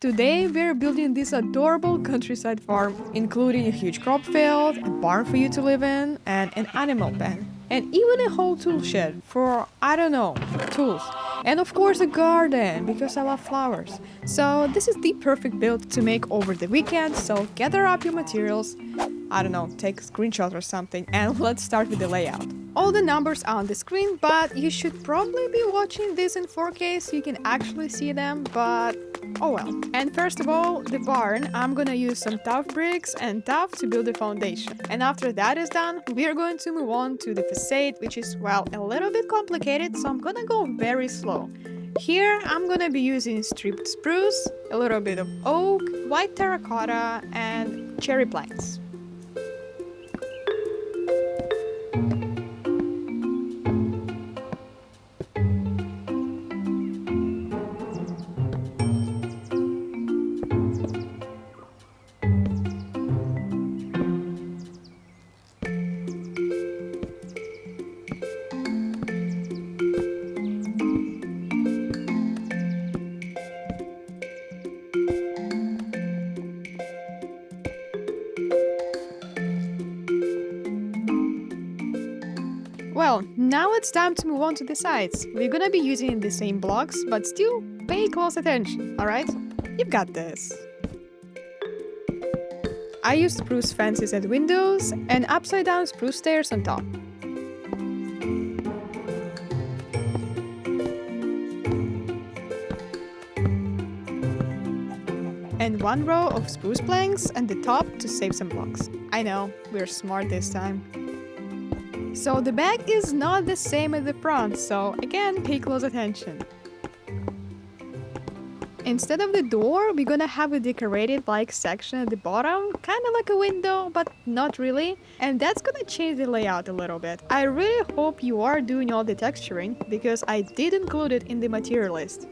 Today we're building this adorable countryside farm, including a huge crop field, a barn for you to live in, and an animal pen. And even a whole tool shed for, I don't know, tools. And of course a garden, because I love flowers. So this is the perfect build to make over the weekend, so gather up your materials, I don't know, take a screenshot or something, and let's start with the layout. All the numbers are on the screen, but you should probably be watching this in 4K so you can actually see them, but oh well. And first of all, the barn, I'm gonna use some tough bricks and tuff to build the foundation. And after that is done, we are going to move on to the facade, which is, well, a little bit complicated, so I'm gonna go very slow. Here, I'm gonna be using stripped spruce, a little bit of oak, white terracotta, and cherry planks. Well, now it's time to move on to the sides. We're gonna be using the same blocks, but still pay close attention, alright? You've got this. I used spruce fences at windows and upside down spruce stairs on top. And one row of spruce planks at the top to save some blocks. I know, we're smart this time. So the back is not the same as the front, so again, pay close attention. Instead of the door, we're gonna have a decorated-like section at the bottom, kinda like a window, but not really. And that's gonna change the layout a little bit. I really hope you are doing all the texturing, because I did include it in the material list.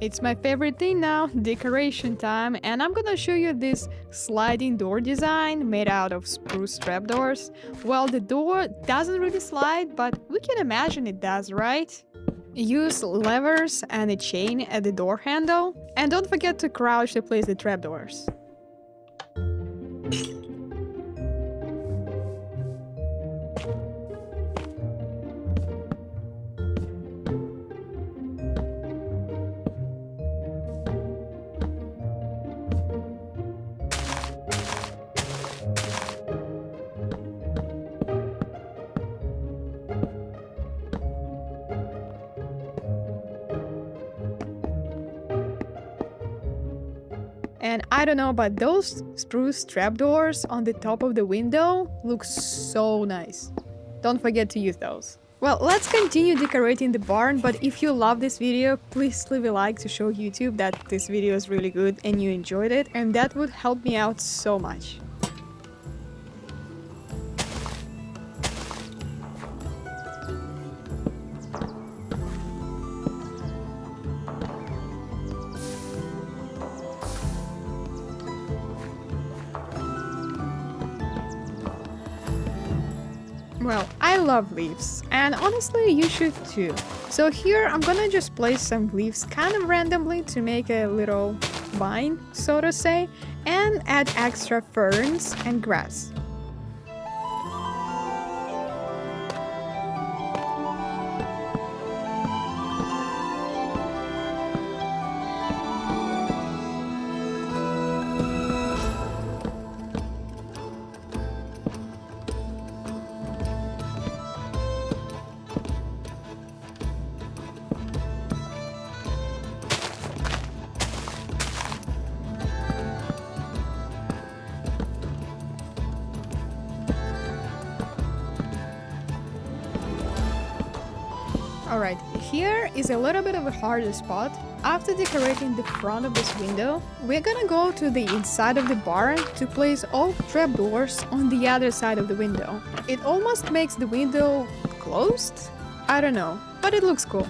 It's my favorite thing now, decoration time, and I'm gonna show you this sliding door design made out of spruce trapdoors. Well, the door doesn't really slide, but we can imagine it does, right? Use levers and a chain at the door handle, and don't forget to crouch to place the trapdoors. And I don't know, but those spruce trapdoors on the top of the window look so nice. Don't forget to use those. Well, let's continue decorating the barn, but if you love this video, please leave a like to show YouTube that this video is really good and you enjoyed it, and that would help me out so much. Well, I love leaves, and honestly you should too. So here I'm gonna just place some leaves kind of randomly to make a little vine, so to say, and add extra ferns and grass. Alright, Here is a little bit of a harder spot. After decorating the front of this window, we're gonna go to the inside of the barn to place all trapdoors on the other side of the window. It almost makes the window closed? I don't know, but it looks cool.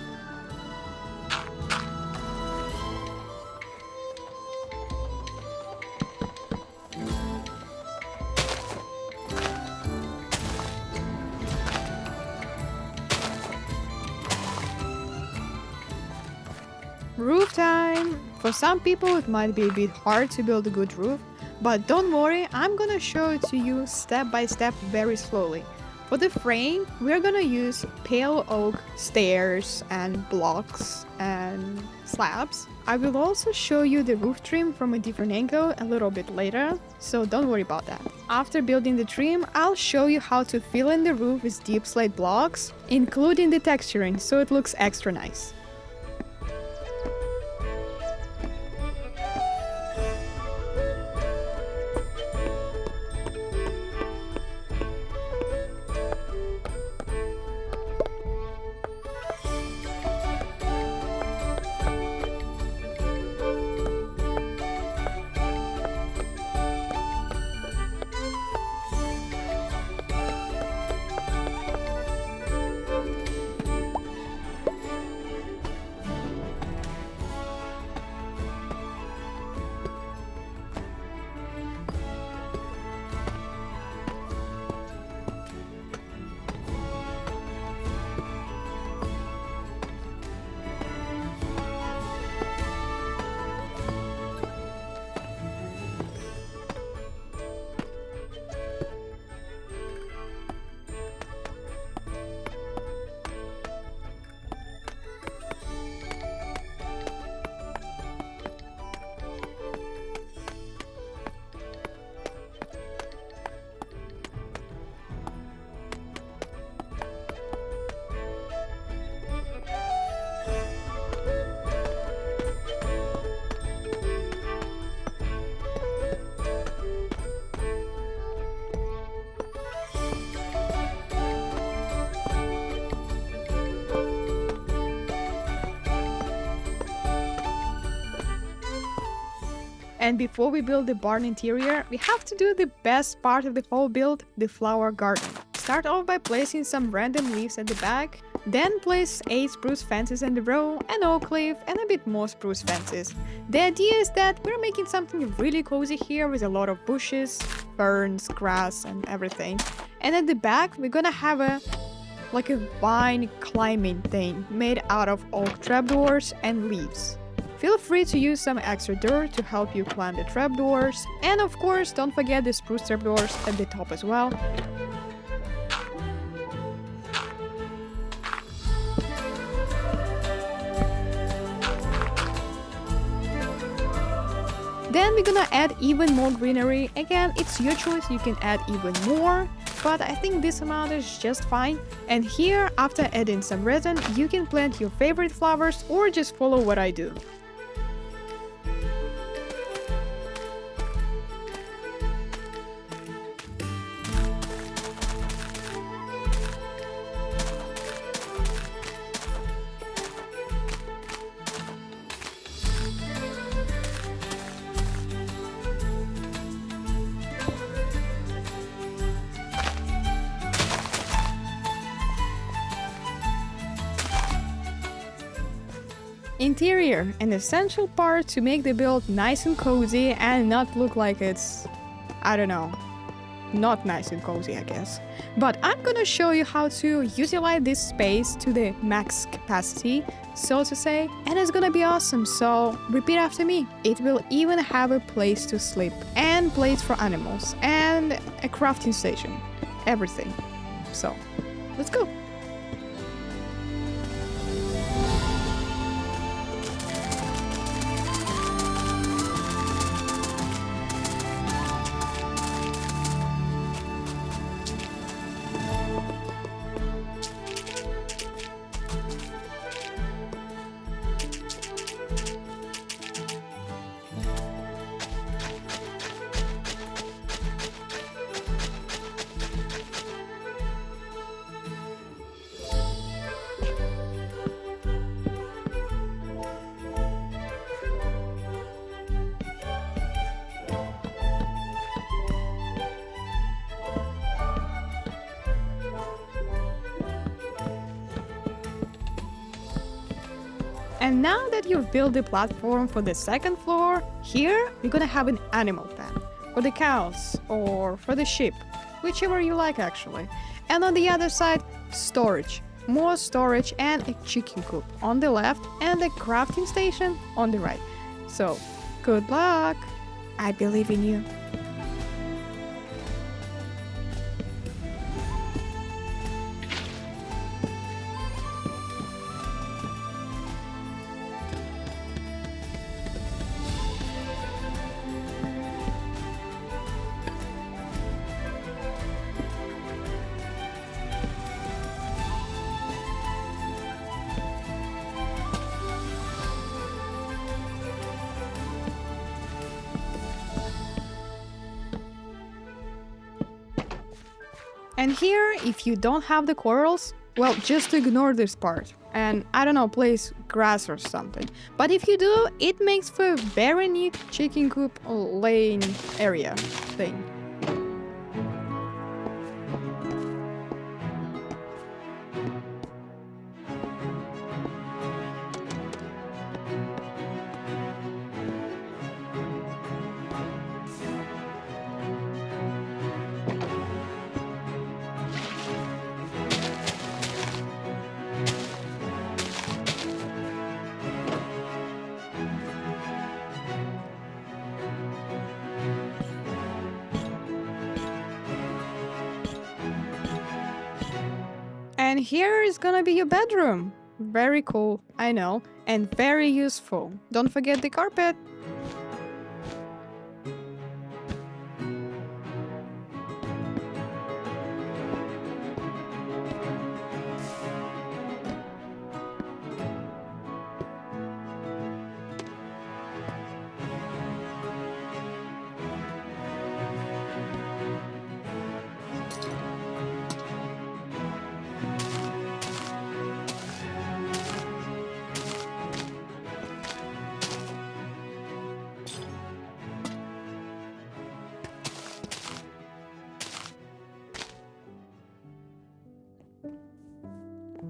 Roof time! For some people it might be a bit hard to build a good roof, but don't worry, I'm gonna show it to you step by step very slowly. For the frame, we're gonna use pale oak stairs and blocks and slabs. I will also show you the roof trim from a different angle a little bit later, so don't worry about that. After building the trim, I'll show you how to fill in the roof with deep slate blocks, including the texturing, so it looks extra nice. And before we build the barn interior, we have to do the best part of the whole build, the flower garden. Start off by placing some random leaves at the back, then place 8 spruce fences in a row, an oak leaf, and a bit more spruce fences. The idea is that we're making something really cozy here with a lot of bushes, ferns, grass, and everything. And at the back, we're gonna have a vine climbing thing made out of oak trapdoors and leaves. Feel free to use some extra dirt to help you climb the trapdoors, and of course don't forget the spruce trapdoors at the top as well. Then we're gonna add even more greenery. Again, it's your choice, you can add even more, but I think this amount is just fine. And here, after adding some resin, you can plant your favorite flowers or just follow what I do. Interior, an essential part to make the build nice and cozy and not look like it's, I don't know, not nice and cozy, I guess. But I'm gonna show you how to utilize this space to the max capacity, so to say, and it's gonna be awesome, so repeat after me. It will even have a place to sleep, and plates for animals, and a crafting station, everything. So, let's go! And now that you've built the platform for the second floor, here we're gonna have an animal pen for the cows or for the sheep, whichever you like actually. And on the other side, storage. More storage and a chicken coop on the left and a crafting station on the right. So, good luck! I believe in you. And here, if you don't have the corals, well, just ignore this part. And I don't know, place grass or something. But if you do, it makes for a very neat chicken coop laying area thing. And here is gonna be your bedroom. Very cool, I know, and very useful. Don't forget the carpet.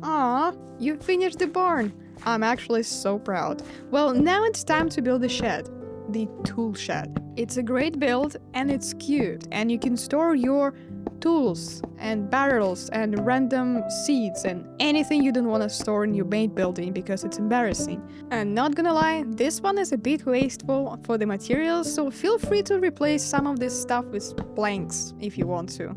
Aw, you finished the barn. I'm actually so proud. Well, now it's time to build the shed. The tool shed. It's a great build and it's cute, and you can store your tools and barrels and random seeds and anything you don't want to store in your main building because it's embarrassing. And not gonna lie, this one is a bit wasteful for the materials, so feel free to replace some of this stuff with planks if you want to.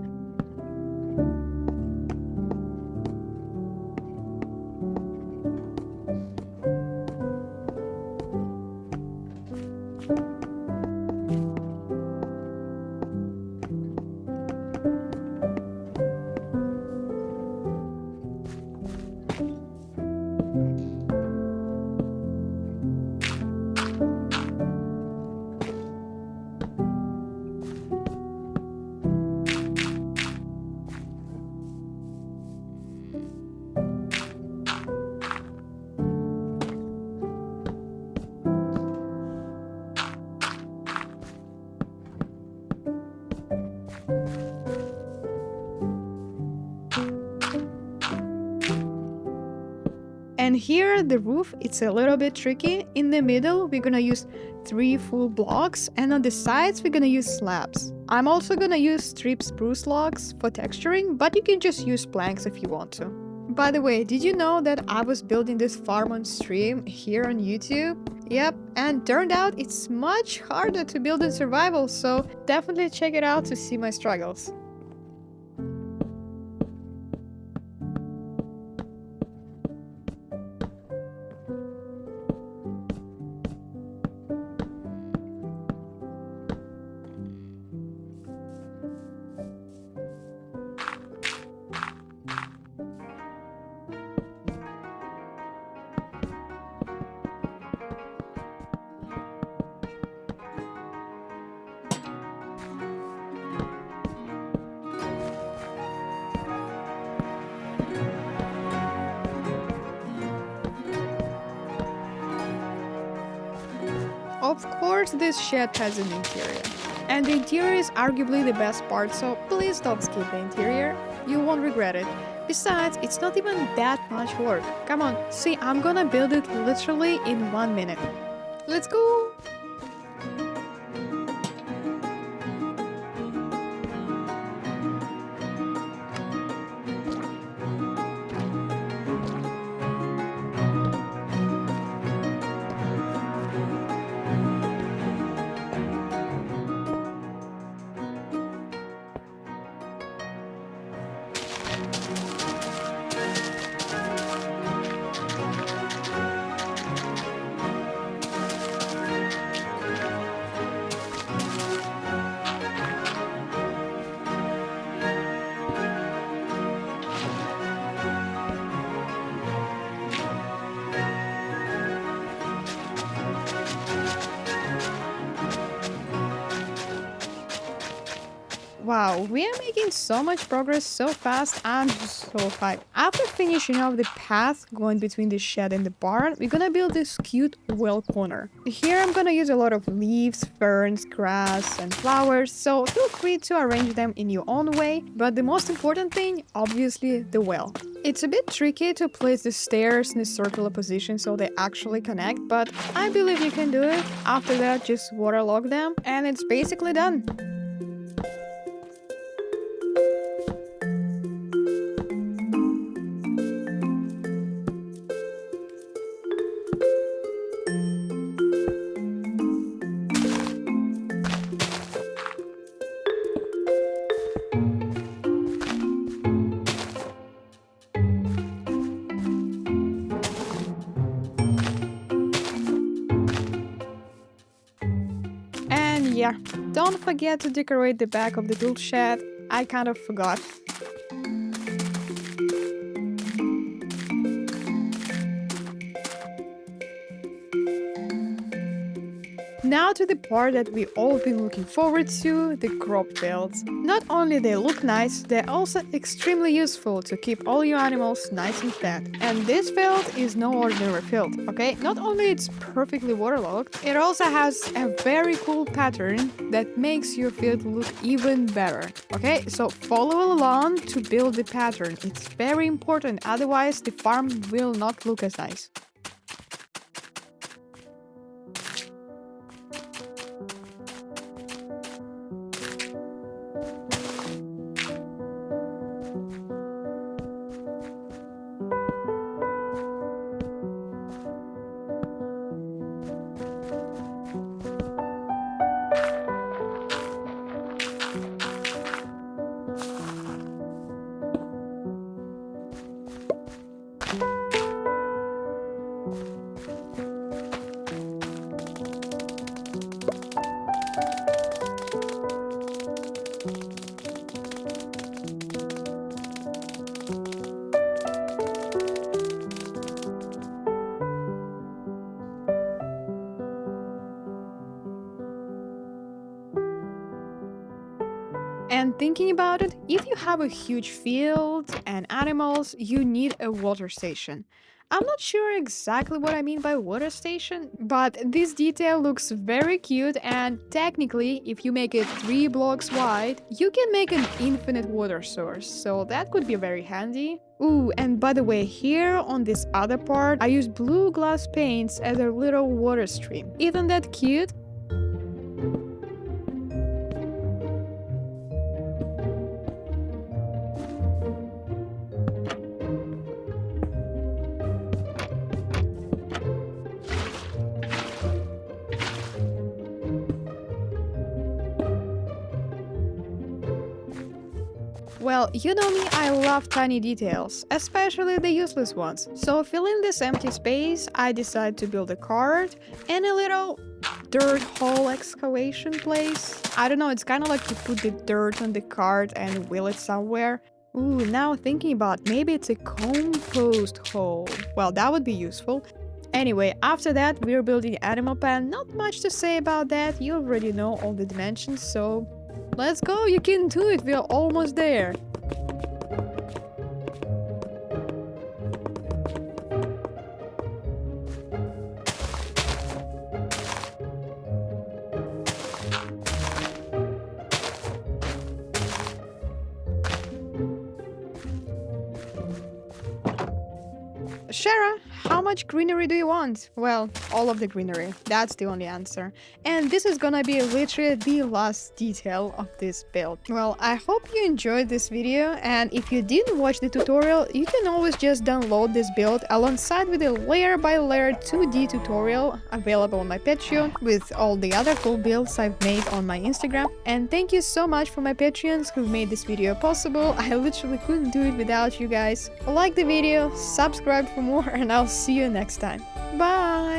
And here the roof, it's a little bit tricky. In the middle, we're gonna use 3 full blocks, and on the sides, we're gonna use slabs. I'm also gonna use strip spruce logs for texturing, but you can just use planks if you want to. By the way, did you know that I was building this farm on stream here on YouTube? Yep, and turned out it's much harder to build in survival, so definitely check it out to see my struggles. course, this shed has an interior. And the interior is arguably the best part, so please don't skip the interior. You won't regret it. Besides, it's not even that much work. Come on, see, I'm gonna build it literally in 1 minute. Let's go! Wow, we are making so much progress so fast. I'm just so hyped. After finishing off the path going between the shed and the barn, we're gonna build this cute well corner. Here I'm gonna use a lot of leaves, ferns, grass, and flowers, so feel free to arrange them in your own way. But the most important thing, obviously, the well. It's a bit tricky to place the stairs in a circular position so they actually connect, but I believe you can do it. After that, just waterlog them, and it's basically done. Yeah, don't forget to decorate the back of the tool shed. I kind of forgot. Now to the part that we all been looking forward to, the crop fields. Not only they look nice, they're also extremely useful to keep all your animals nice and fed. And this field is no ordinary field, okay? Not only it's perfectly waterlogged, it also has a very cool pattern that makes your field look even better, okay? So follow along to build the pattern. It's very important, otherwise the farm will not look as nice. And thinking about it, if you have a huge field and animals, you need a water station. I'm not sure exactly what I mean by water station, but this detail looks very cute, and technically, if you make it 3 blocks wide, you can make an infinite water source, so that could be very handy. Ooh, and by the way, here on this other part, I use blue glass paints as a little water stream. Isn't that cute? Well, you know me, I love tiny details, especially the useless ones. So filling this empty space, I decided to build a cart and a little dirt hole excavation place. I don't know, it's kind of like you put the dirt on the cart and wheel it somewhere. Ooh, now thinking about maybe it's a compost hole. Well, that would be useful. Anyway, after that, we're building animal pen. Not much to say about that, you already know all the dimensions, so let's go, you can do it, we're almost there. Shara, how much greenery do you want? Well, all of the greenery. That's the only answer. And this is gonna be literally the last detail of this build. Well, I hope you enjoyed this video, and if you didn't watch the tutorial, you can always just download this build alongside with a layer by layer 2D tutorial available on my Patreon with all the other cool builds I've made on my Instagram. And thank you so much for my Patreons who made this video possible. I literally couldn't do it without you guys. Like the video, subscribe for more, and I'll see you next time. Bye!